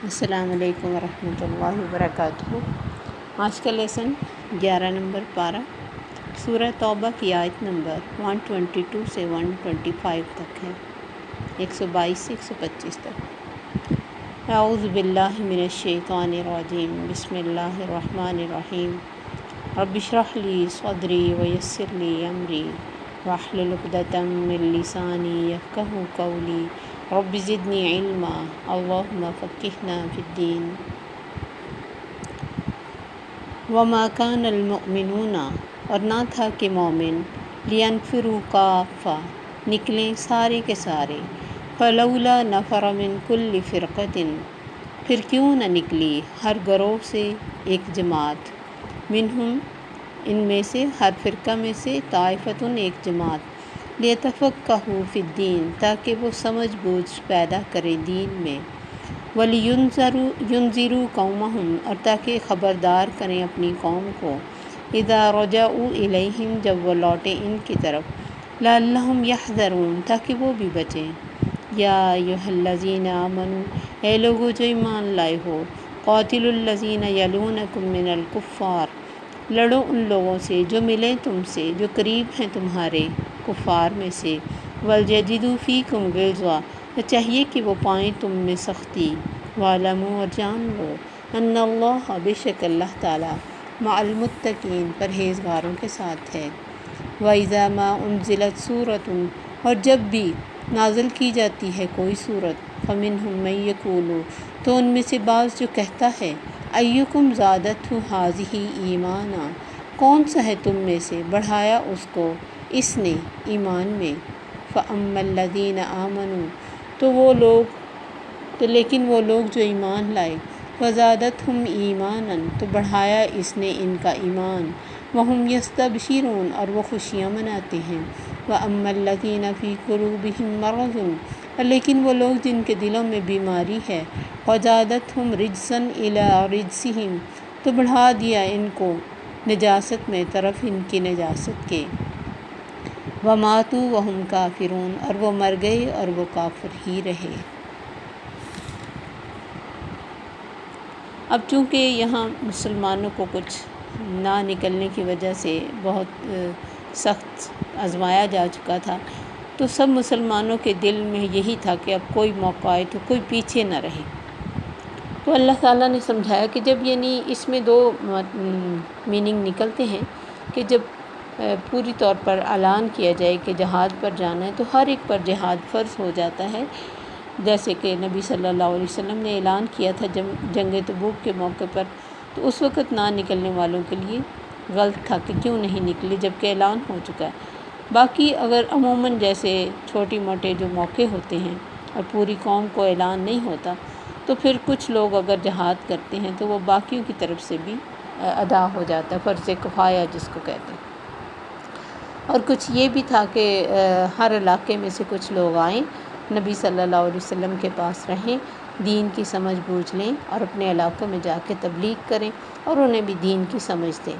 السلام علیکم ورحمۃ اللہ وبرکاتہ۔ آج کا لیسن 11 نمبر پارہ سورہ توبہ کی آیت نمبر 122 سے 125 تک ہے، 122 سے 125 تک۔ اعوذ باللہ من الشیطان الرجیم، بسم اللہ الرحمن الرحیم۔ رب اشرح لی صدری ویسر لی امری واحلل عقدۃ من لسانی یفقہوا قولی رب زدنی علما اللہم فقہنا فی الدین۔ وما کان المؤمنون، اور نہ تھا کہ مومن، لینفروا کافہ، نکلیں سارے کے سارے، فلولا نفر من کل فرقۃ، پھر کیوں نہ نکلی ہر گروہ سے ایک جماعت، منہم، ان میں سے، ہر فرقہ میں سے، طائفۃ، ایک جماعت، لیتفقہوا فی الدین، تاکہ وہ سمجھ بوجھ پیدا کرے دین میں، وَلِيُنذِرُوا قَوْمَهُمْ، اور تاکہ خبردار کریں اپنی قوم کو، اذا رجعوا الیہم، جب وہ لوٹیں ان کی طرف، لعلہم یحذرون، تاکہ وہ بھی بچیں۔ یا ایھا الذین آمنوا، اے لوگو جو ایمان لائے ہو، قاتلوا الذین یلونکم من الکفار، لڑو ان لوگوں سے جو ملیں تم سے، جو قریب ہیں تمہارے کفار میں سے، وَلْيَجِدُوا فِيكُمْ غِلْظَةً، چاہیے کہ وہ پائیں تم میں سختی، وَاعْلَمُوا، اور جان لو، أَنَّ اللَّهَ، بے شک اللہ تعالیٰ، مع المتقین، پرہیزگاروں کے ساتھ ہے۔ وَإِذَا مَا أُنزِلَتْ سُورَةٌ، اور جب بھی نازل کی جاتی ہے کوئی سورت، فَمِنْهُم مَّن يَقُولُ، تو ان میں سے بعض جو کہتا ہے، أَيُّكُمْ زَادَتْهُ هَٰذِهِ ایمانا، کون سا ہے تم میں سے بڑھایا اس کو اس نے ایمان میں، فَأَمَّا الَّذِينَ آمَنُوا، لیکن وہ لوگ جو ایمان لائے، فَزَادَتْهُمْ إِيمَانًا، تو بڑھایا اس نے ان کا ایمان، وَهُمْ يَسْتَبْشِرُونَ، اور وہ خوشیاں مناتے ہیں، وَأَمَّا الَّذِينَ فِي قُلُوبِهِم مَّرَضٌ، اور لیکن وہ لوگ جن کے دلوں میں بیماری ہے، فَزَادَتْهُمْ رِجْسًا إِلَىٰ رِجْسِهِمْ، تو بڑھا دیا ان کو نجاست میں طرف ان کی نجاست کے، وَمَاتُوا وَهُمْ كَافِرُونَ، اور وہ مر گئے اور وہ کافر ہی رہے۔ اب چونکہ یہاں مسلمانوں کو کچھ نہ نکلنے کی وجہ سے بہت سخت آزمایا جا چکا تھا، تو سب مسلمانوں کے دل میں یہی تھا کہ اب کوئی موقع آئے تو کوئی پیچھے نہ رہے۔ تو اللہ تعالیٰ نے سمجھایا کہ جب اس میں دو میننگ نکلتے ہیں کہ جب پوری طور پر اعلان کیا جائے کہ جہاد پر جانا ہے تو ہر ایک پر جہاد فرض ہو جاتا ہے، جیسے کہ نبی صلی اللہ علیہ وسلم نے اعلان کیا تھا جنگ تبوک کے موقع پر، تو اس وقت نہ نکلنے والوں کے لیے غلط تھا کہ کیوں نہیں نکلے جبکہ اعلان ہو چکا ہے۔ باقی اگر عموماً جیسے چھوٹی موٹے جو موقع ہوتے ہیں اور پوری قوم کو اعلان نہیں ہوتا، تو پھر کچھ لوگ اگر جہاد کرتے ہیں تو وہ باقیوں کی طرف سے بھی ادا ہو جاتا ہے، فرض کفایہ جس کو کہتے ہیں۔ اور کچھ یہ بھی تھا کہ ہر علاقے میں سے کچھ لوگ آئیں، نبی صلی اللہ علیہ وسلم کے پاس رہیں، دین کی سمجھ بوجھ لیں اور اپنے علاقوں میں جا کے تبلیغ کریں اور انہیں بھی دین کی سمجھ دیں۔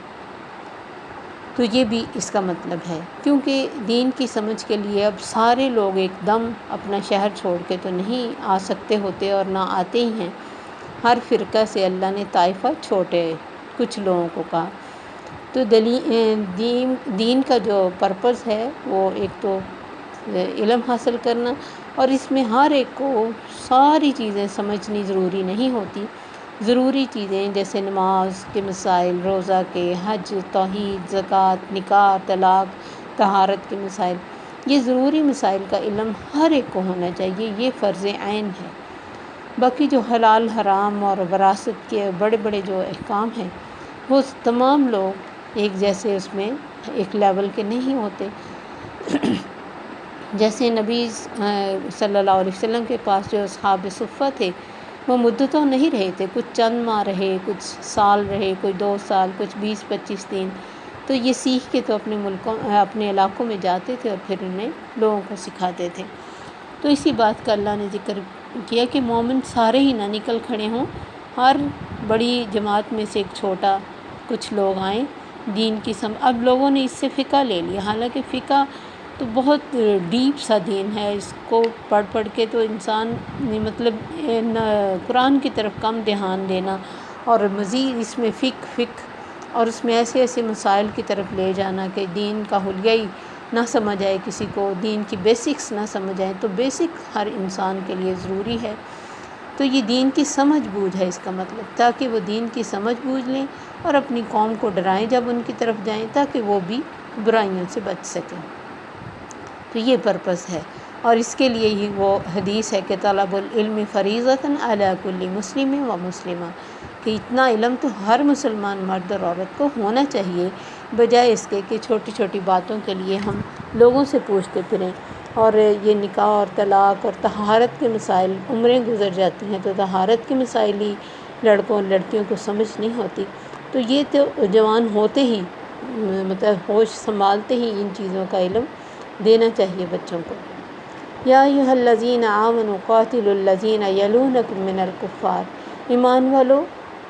تو یہ بھی اس کا مطلب ہے، کیونکہ دین کی سمجھ کے لیے اب سارے لوگ ایک دم اپنا شہر چھوڑ کے تو نہیں آ سکتے ہوتے اور نہ آتے ہی ہیں۔ ہر فرقہ سے اللہ نے طائفہ چھوٹے کچھ لوگوں کو کہا۔ تو دین کا جو پرپس ہے وہ ایک تو علم حاصل کرنا، اور اس میں ہر ایک کو ساری چیزیں سمجھنی ضروری نہیں ہوتی۔ ضروری چیزیں جیسے نماز کے مسائل، روزہ کے، حج، توحید، زکوٰۃ، نکاح، طلاق، طہارت کے مسائل، یہ ضروری مسائل کا علم ہر ایک کو ہونا چاہیے، یہ فرض عین ہے۔ باقی جو حلال حرام اور وراثت کے بڑے بڑے جو احکام ہیں وہ تمام لوگ ایک جیسے اس میں ایک لیول کے نہیں ہوتے۔ جیسے نبی صلی اللہ علیہ وسلم کے پاس جو اصحاب صفہ تھے وہ مدتوں نہیں رہے تھے، کچھ چند ماہ رہے، کچھ سال رہے، کوئی 2 سال، کچھ 20-25 دن، تو یہ سیکھ کے تو اپنے علاقوں میں جاتے تھے اور پھر انہیں لوگوں کو سکھاتے تھے۔ تو اسی بات کا اللہ نے ذکر کیا کہ مومن سارے ہی نہ نکل کھڑے ہوں، ہر بڑی جماعت میں سے ایک چھوٹا کچھ لوگ آئیں، دین کی اب لوگوں نے اس سے فقہ لے لیا، حالانکہ فقہ تو بہت ڈیپ سا دین ہے، اس کو پڑھ پڑھ کے تو انسان مطلب قرآن کی طرف کم دھیان دینا اور مزید اس میں فقہ اور اس میں ایسے ایسے مسائل کی طرف لے جانا کہ دین کا حلیہ ہی نہ سمجھ آئے کسی کو، دین کی بیسکس نہ سمجھ آئیں، تو بیسک ہر انسان کے لیے ضروری ہے۔ تو یہ دین کی سمجھ بوجھ ہے اس کا مطلب، تاکہ وہ دین کی سمجھ بوجھ لیں اور اپنی قوم کو ڈرائیں جب ان کی طرف جائیں، تاکہ وہ بھی برائیوں سے بچ سکیں۔ تو یہ پرپس ہے، اور اس کے لیے ہی وہ حدیث ہے کہ طلب العلم فریضۃ علی کل مسلم و مسلمہ، کہ اتنا علم تو ہر مسلمان مرد اور عورت کو ہونا چاہیے، بجائے اس کے کہ چھوٹی چھوٹی باتوں کے لیے ہم لوگوں سے پوچھتے پھریں۔ اور یہ نکاح اور طلاق اور طہارت کے مسائل، عمریں گزر جاتی ہیں تو طہارت کے مسائل ہی لڑکوں اور لڑکیوں کو سمجھ نہیں ہوتی، تو یہ تو جوان ہوتے ہی مطلب ہوش سنبھالتے ہی ان چیزوں کا علم دینا چاہیے بچوں کو۔ یا ایھا الذین آمنوا قاتلوا الذین یلونکم من الکفار، ایمان والو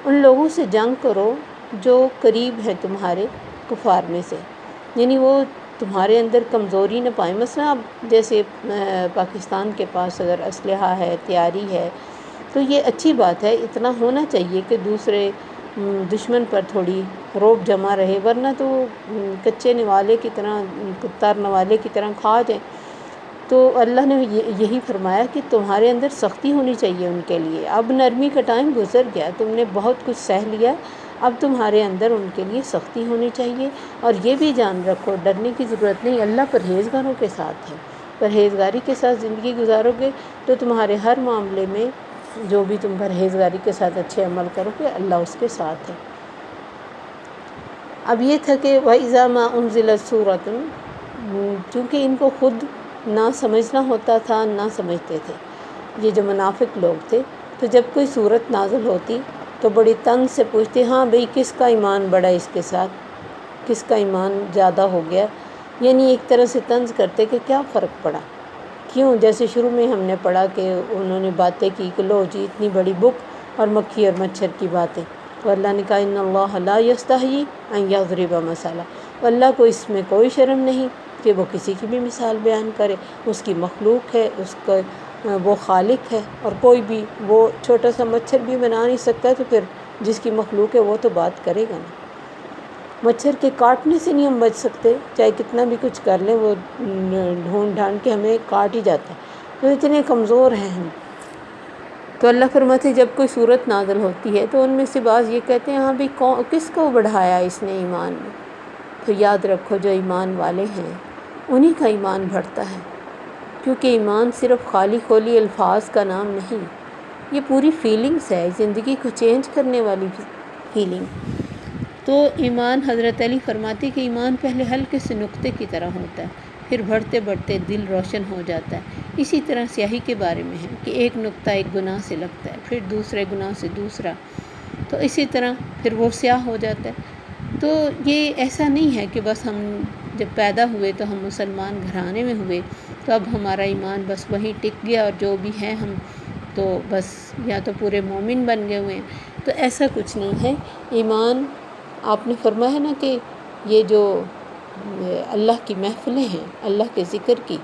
ان لوگوں سے جنگ کرو جو قریب ہے تمہارے کفار میں سے، یعنی وہ تمہارے اندر کمزوری نہ پائیں۔ مثلا اب جیسے پاکستان کے پاس اگر اسلحہ ہے، تیاری ہے، تو یہ اچھی بات ہے، اتنا ہونا چاہیے کہ دوسرے دشمن پر تھوڑی روب جمع رہے، ورنہ تو کچے نوالے کی طرح، کتار نوالے کی طرح کھا جائیں۔ تو اللہ نے یہی فرمایا کہ تمہارے اندر سختی ہونی چاہیے ان کے لیے، اب نرمی کا ٹائم گزر گیا، تم نے بہت کچھ سہ لیا، اب تمہارے اندر ان کے لیے سختی ہونی چاہیے۔ اور یہ بھی جان رکھو، ڈرنے کی ضرورت نہیں، اللہ پرہیزگاروں کے ساتھ ہے، پرہیزگاری کے ساتھ زندگی گزارو گے تو تمہارے ہر معاملے میں جو بھی تم پرہیزگاری کے ساتھ اچھے عمل کرو گے اللہ اس کے ساتھ ہے۔ اب یہ تھا کہ وَإِذَا مَا أُنزِلَتْ سُورَةٌ، چونکہ ان کو خود نہ سمجھنا ہوتا تھا، نہ سمجھتے تھے یہ جو منافق لوگ تھے، تو جب کوئی صورت نازل ہوتی تو بڑی طنز سے پوچھتے، ہاں بھئی کس کا ایمان بڑھا اس کے ساتھ، کس کا ایمان زیادہ ہو گیا، یعنی ایک طرح سے طنز کرتے کہ کیا فرق پڑا، کیوں؟ جیسے شروع میں ہم نے پڑھا کہ انہوں نے باتیں کی کہ لو جی اتنی بڑی بک اور مکھی اور مچھر کی باتیں، تو اللہ نے کہا ان اللہ لا یستحیی ان یضرب مثلا، اللہ کو اس میں کوئی شرم نہیں کہ وہ کسی کی بھی مثال بیان کرے، اس کی مخلوق ہے، اس کا وہ خالق ہے، اور کوئی بھی وہ چھوٹا سا مچھر بھی بنا نہیں سکتا، تو پھر جس کی مخلوق ہے وہ تو بات کرے گا نا۔ مچھر کے کاٹنے سے نہیں ہم بچ سکتے، چاہے کتنا بھی کچھ کر لیں، وہ ڈھونڈ ڈھانڈ کے ہمیں کاٹ ہی جاتا ہے، تو اتنے کمزور ہیں ہم۔ تو اللہ فرماتے ہیں جب کوئی صورت نازل ہوتی ہے تو ان میں سے بعض یہ کہتے ہیں ہاں بھی کس کو بڑھایا اس نے ایمان میں، تو یاد رکھو جو ایمان والے ہیں انہی کا ایمان بڑھتا ہے، کیونکہ ایمان صرف خالی خولی الفاظ کا نام نہیں، یہ پوری فیلنگز ہے، زندگی کو چینج کرنے والی فیلنگ۔ تو ایمان، حضرت علی فرماتے کہ ایمان پہلے ہلکے سے نقطے کی طرح ہوتا ہے، پھر بڑھتے بڑھتے دل روشن ہو جاتا ہے۔ اسی طرح سیاہی کے بارے میں ہے کہ ایک نقطہ ایک گناہ سے لگتا ہے، پھر دوسرے گناہ سے دوسرا، تو اسی طرح پھر وہ سیاہ ہو جاتا ہے۔ تو یہ ایسا نہیں ہے کہ بس ہم جب پیدا ہوئے تو ہم مسلمان گھرانے میں ہوئے تو اب ہمارا ایمان بس وہیں ٹک گیا اور جو بھی ہے ہم تو بس یا تو پورے مومن بن گئے ہوئے ہیں، تو ایسا کچھ نہیں ہے۔ ایمان، آپ نے فرمایا نا کہ یہ جو اللہ کی محفلیں ہیں، اللہ کے ذکر کی،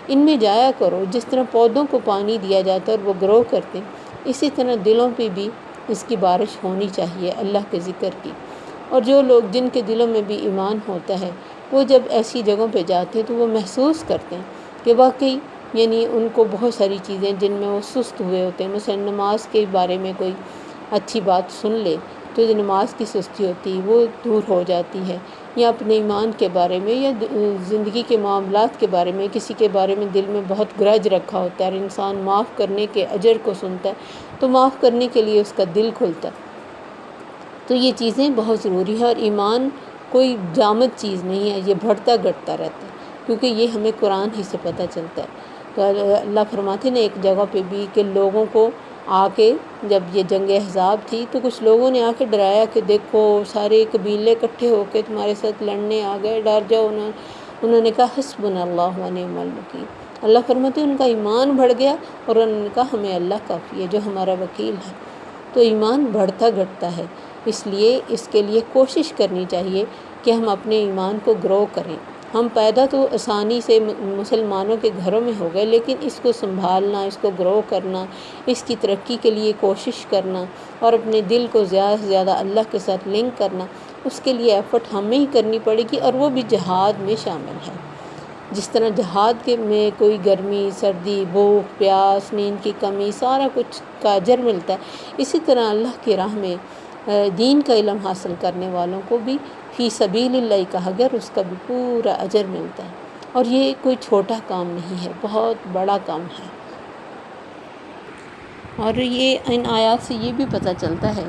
ان میں جایا کرو، جس طرح پودوں کو پانی دیا جاتا ہے اور وہ گرو کرتے ہیں، اسی طرح دلوں پہ بھی اس کی بارش ہونی چاہیے اللہ کے ذکر کی۔ اور جو لوگ جن کے دلوں میں بھی ایمان ہوتا ہے وہ جب ایسی جگہوں پہ جاتے ہیں تو وہ محسوس کرتے ہیں کہ واقعی یعنی ان کو بہت ساری چیزیں جن میں وہ سست ہوئے ہوتے ہیں، مثلا نماز کے بارے میں کوئی اچھی بات سن لے تو جو نماز کی سستی ہوتی ہے وہ دور ہو جاتی ہے، یا اپنے ایمان کے بارے میں یا زندگی کے معاملات کے بارے میں کسی کے بارے میں دل میں بہت گرج رکھا ہوتا ہے اور انسان معاف کرنے کے اجر کو سنتا ہے تو معاف کرنے کے لیے اس کا دل کھلتا ہے۔ تو یہ چیزیں بہت ضروری ہے، اور ایمان کوئی جامد چیز نہیں ہے، یہ بڑھتا گھٹتا رہتا ہے، کیونکہ یہ ہمیں قرآن ہی سے پتہ چلتا ہے۔ تو اللہ فرماتے ہیں ایک جگہ پہ بھی کہ لوگوں کو آ کے، جب یہ جنگ احزاب تھی تو کچھ لوگوں نے آ کے ڈرایا کہ دیکھو سارے قبیلے اکٹھے ہو کے تمہارے ساتھ لڑنے آ گئے، ڈر جاؤ۔ انہوں نے کہا حسبنا اللہ و نعم الوکیل، اللہ فرماتے ہیں ان کا ایمان بڑھ گیا اور انہوں نے کہا ہمیں اللہ کافی ہے جو ہمارا وکیل ہے۔ تو ایمان بڑھتا گھٹتا ہے، اس لیے اس کے لیے کوشش کرنی چاہیے کہ ہم اپنے ایمان کو گرو کریں، ہم پیدا تو آسانی سے مسلمانوں کے گھروں میں ہو گئے، لیکن اس کو سنبھالنا، اس کو گرو کرنا، اس کی ترقی کے لیے کوشش کرنا اور اپنے دل کو زیادہ سے زیادہ اللہ کے ساتھ لنک کرنا، اس کے لیے ایفرٹ ہمیں ہی کرنی پڑے گی، اور وہ بھی جہاد میں شامل ہے۔ جس طرح جہاد کے میں کوئی گرمی، سردی، بھوک، پیاس، نیند کی کمی، سارا کچھ کا اجر ملتا ہے، اسی طرح اللہ کی راہ میں دین کا علم حاصل کرنے والوں کو بھی فی سبیل اللہ کہا گیا، اور اس کا بھی پورا اجر ملتا ہے، اور یہ کوئی چھوٹا کام نہیں ہے، بہت بڑا کام ہے۔ اور یہ ان آیات سے یہ بھی پتہ چلتا ہے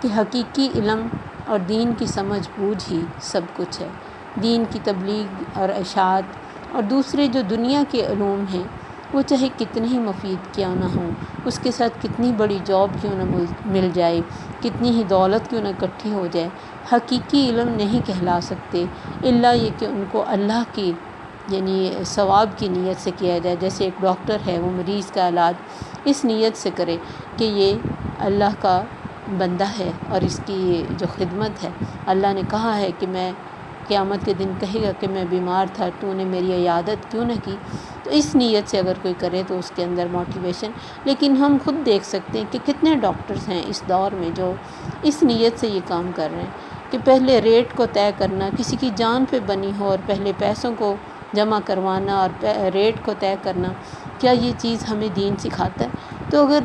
کہ حقیقی علم اور دین کی سمجھ بوجھ ہی سب کچھ ہے۔ دین کی تبلیغ اور اشاعت اور دوسرے جو دنیا کے علوم ہیں، وہ چاہے کتنے ہی مفید کیوں نہ ہوں، اس کے ساتھ کتنی بڑی جاب کیوں نہ مل جائے، کتنی ہی دولت کیوں نہ اکٹھی ہو جائے، حقیقی علم نہیں کہلا سکتے الا یہ کہ ان کو اللہ کی یعنی ثواب کی نیت سے کیا جائے۔ جیسے ایک ڈاکٹر ہے، وہ مریض کا علاج اس نیت سے کرے کہ یہ اللہ کا بندہ ہے اور اس کی جو خدمت ہے، اللہ نے کہا ہے کہ میں قیامت کے دن کہے گا کہ میں بیمار تھا، تو نے میری عیادت کیوں نہ کی، تو اس نیت سے اگر کوئی کرے تو اس کے اندر موٹیویشن۔ لیکن ہم خود دیکھ سکتے ہیں کہ کتنے ڈاکٹرز ہیں اس دور میں جو اس نیت سے یہ کام کر رہے ہیں کہ پہلے ریٹ کو طے کرنا، کسی کی جان پہ بنی ہو اور پہلے پیسوں کو جمع کروانا اور ریٹ کو طے کرنا، کیا یہ چیز ہمیں دین سکھاتا ہے؟ تو اگر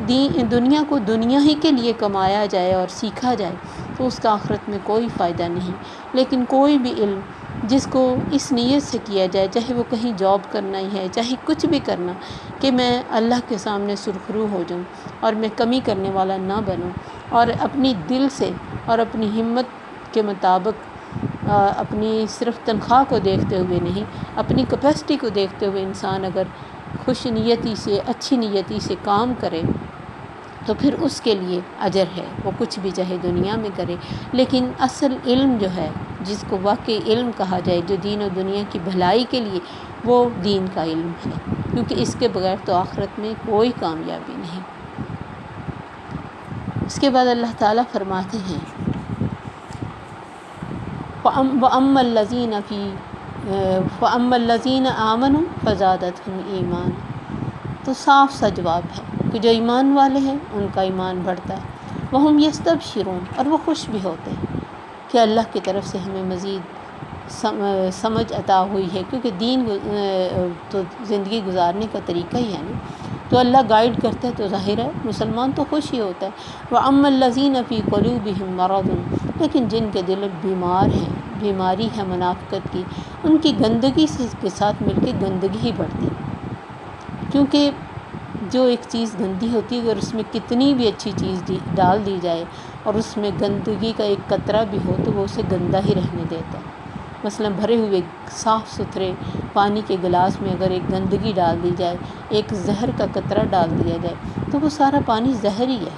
دنیا کو دنیا ہی کے لیے کمایا جائے اور سیکھا جائے تو اس کا آخرت میں کوئی فائدہ نہیں۔ لیکن کوئی بھی علم جس کو اس نیت سے کیا جائے، چاہے وہ کہیں جاب کرنا ہی ہے، چاہے کچھ بھی کرنا، کہ میں اللہ کے سامنے سرخرو ہو جاؤں اور میں کمی کرنے والا نہ بنوں، اور اپنی دل سے اور اپنی ہمت کے مطابق اپنی صرف تنخواہ کو دیکھتے ہوئے نہیں، اپنی کیپیسٹی کو دیکھتے ہوئے انسان اگر خوش نیتی سے، اچھی نیتی سے کام کرے تو پھر اس کے لیے اجر ہے، وہ کچھ بھی چاہے دنیا میں کرے۔ لیکن اصل علم جو ہے، جس کو واقعی علم کہا جائے، جو دین و دنیا کی بھلائی کے لیے، وہ دین کا علم ہے، کیونکہ اس کے بغیر تو آخرت میں کوئی کامیابی نہیں۔ اس کے بعد اللہ تعالیٰ فرماتے ہیں وَأَمَّا الَّذِينَ آمَنُوا فَزَادَتْهُمْ ایمانا، تو صاف سا جواب ہے کہ جو ایمان والے ہیں ان کا ایمان بڑھتا ہے، وَهُمْ يَسْتَبْشِرُونَ، اور وہ خوش بھی ہوتے ہیں کہ اللہ کی طرف سے ہمیں مزید سمجھ عطا ہوئی ہے، کیونکہ دین تو زندگی گزارنے کا طریقہ ہی ہے نا، تو اللہ گائیڈ کرتا ہے تو ظاہر ہے مسلمان تو خوش ہی ہوتا ہے۔ وَأَمَّا الَّذِينَ فِي قُلُوبِهِمْ مَرَضٌ، لیکن جن کے دل بیمار ہیں، بیماری ہے منافقت کی، ان کی گندگی کے ساتھ مل کے گندگی ہی بڑھتی، کیونکہ جو ایک چیز گندی ہوتی ہے اگر اس میں کتنی بھی اچھی چیز ڈال دی جائے اور اس میں گندگی کا ایک قطرہ بھی ہو تو وہ اسے گندا ہی رہنے دیتا ہے۔ مثلا بھرے ہوئے صاف ستھرے پانی کے گلاس میں اگر ایک گندگی ڈال دی جائے، ایک زہر کا قطرہ ڈال دیا جائے تو وہ سارا پانی زہر ہی ہے،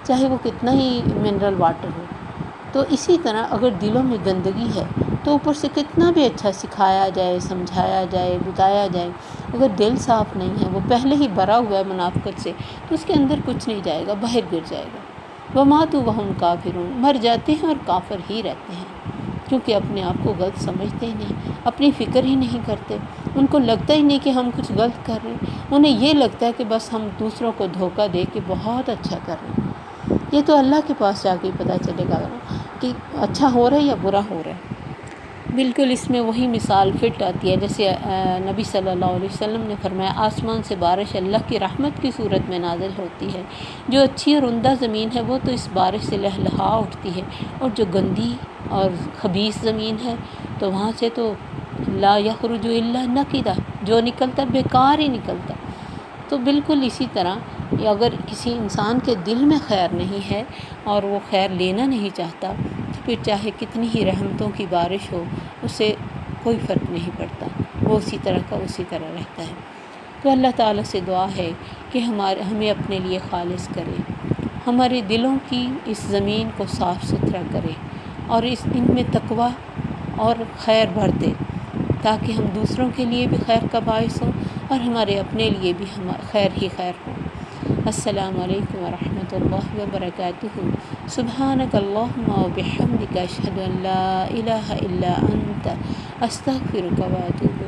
چاہے وہ کتنا ہی منرل واٹر ہو۔ تو اسی طرح اگر دلوں میں گندگی ہے تو اوپر سے کتنا بھی اچھا سکھایا جائے، سمجھایا جائے، بتایا جائے، اگر دل صاف نہیں ہے، وہ پہلے ہی بھرا ہوا ہے منافقت سے، تو اس کے اندر کچھ نہیں جائے گا، باہر گر جائے گا۔ وَمَاتُوا وَهُمْ كَافِرُونَ، مر جاتے ہیں اور کافر ہی رہتے ہیں، کیونکہ اپنے آپ کو غلط سمجھتے ہی نہیں، اپنی فکر ہی نہیں کرتے، ان کو لگتا ہی نہیں کہ ہم کچھ غلط کر رہے ہیں، انہیں یہ لگتا ہے کہ بس ہم دوسروں کو دھوکہ دے کے بہت اچھا کر رہے ہیں۔ یہ تو اللہ کے پاس جا کے پتہ چلے گا کہ اچھا ہو رہا ہے یا برا ہو رہا ہے۔ بالکل اس میں وہی مثال فٹ آتی ہے جیسے نبی صلی اللہ علیہ وسلم نے فرمایا، آسمان سے بارش اللہ کی رحمت کی صورت میں نازل ہوتی ہے، جو اچھی اور عمدہ زمین ہے وہ تو اس بارش سے لہلہا اٹھتی ہے، اور جو گندی اور خبیث زمین ہے تو وہاں سے تو لا یخرج الا نقدا، جو نکلتا بیکار ہی نکلتا۔ تو بالکل اسی طرح اگر کسی انسان کے دل میں خیر نہیں ہے اور وہ خیر لینا نہیں چاہتا تو پھر چاہے کتنی ہی رحمتوں کی بارش ہو، اسے کوئی فرق نہیں پڑتا، وہ اسی طرح کا اسی طرح رہتا ہے۔ تو اللہ تعالیٰ سے دعا ہے کہ ہمیں اپنے لیے خالص کرے، ہمارے دلوں کی اس زمین کو صاف ستھرا کرے اور ان میں تقویٰ اور خیر بھر دے، تاکہ ہم دوسروں کے لیے بھی خیر کا باعث ہوں اور ہمارے اپنے لیے بھی خیر ہی خیر ہوں۔ السلام علیکم ورحمۃ اللہ وبرکاتہ۔ سبحانک اللہم وبحمدک اشہد ان لا الہ الا انت استغفرک واتوب